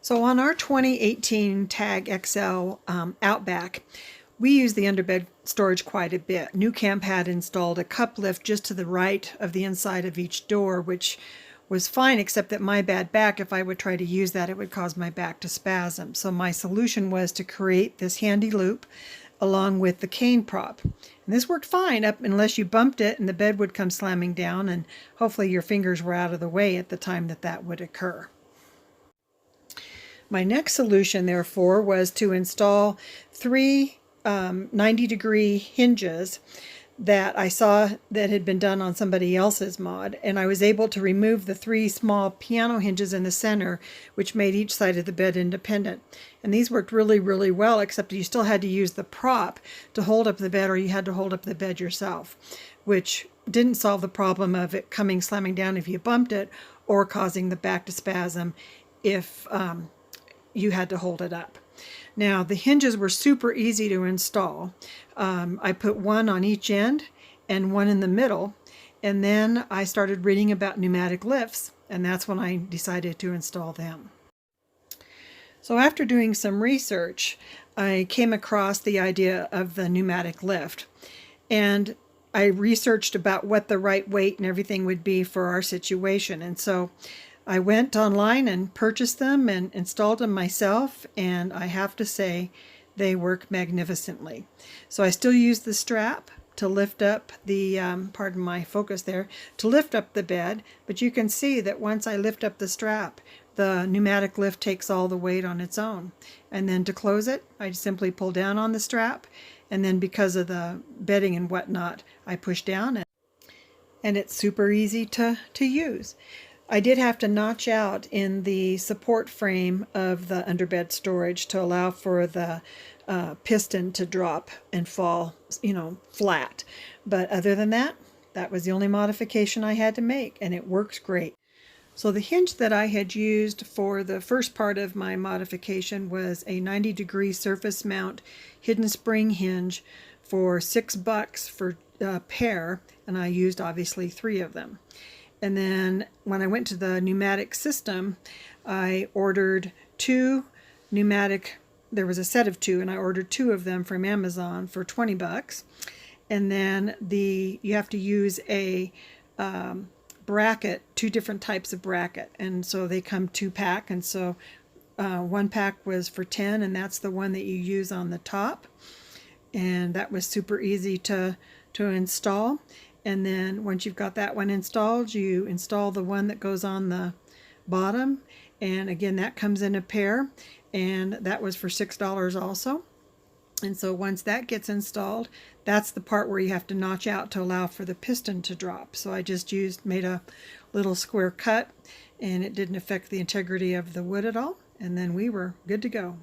So on our 2018 Tag XL Outback, we use the underbed storage quite a bit. NuCamp had installed a cup lift just to the right of the inside of each door, which was fine, except that my bad back, if I would try to use that, it would cause my back to spasm. So my solution was to create this handy loop along with the cane prop. And this worked fine up unless you bumped it and the bed would come slamming down, and hopefully your fingers were out of the way at the time that that would occur. My next solution, therefore, was to install three 90-degree hinges that I saw that had been done on somebody else's mod, and I was able to remove the three small piano hinges in the center, which made each side of the bed independent. And these worked really, really well, except you still had to use the prop to hold up the bed, or you had to hold up the bed yourself, which didn't solve the problem of it coming slamming down if you bumped it, or causing the back to spasm if you had to hold it up. Now, the hinges were super easy to install. I put one on each end and one in the middle, and then I started reading about pneumatic lifts, and that's when I decided to install them. So after doing some research, I came across the idea of the pneumatic lift, and I researched about what the right weight and everything would be for our situation. And so I went online and purchased them and installed them myself, and I have to say they work magnificently. So I still use the strap to lift up the, pardon my focus there, to lift up the bed, but you can see that once I lift up the strap, the pneumatic lift takes all the weight on its own. And then to close it, I simply pull down on the strap, and then because of the bedding and whatnot, I push down, and it's super easy to use. I did have to notch out in the support frame of the underbed storage to allow for the piston to drop and fall, flat. But other than that, that was the only modification I had to make, and it works great. So the hinge that I had used for the first part of my modification was a 90-degree surface mount hidden spring hinge for $6 for a pair, and I used obviously 3 of them. And then when I went to the pneumatic system, I ordered 2 pneumatic, there was a set of 2, and I ordered 2 of them from Amazon for $20. And then you have to use a bracket, 2 different types of bracket. And so they come 2-pack, and so 1 pack was for $10, and that's the one that you use on the top. And that was super easy to install. And then once you've got that one installed, you install the one that goes on the bottom. And again, that comes in a pair, and that was for $6 also. And so once that gets installed, that's the part where you have to notch out to allow for the piston to drop. So I just made a little square cut, and it didn't affect the integrity of the wood at all. And then we were good to go.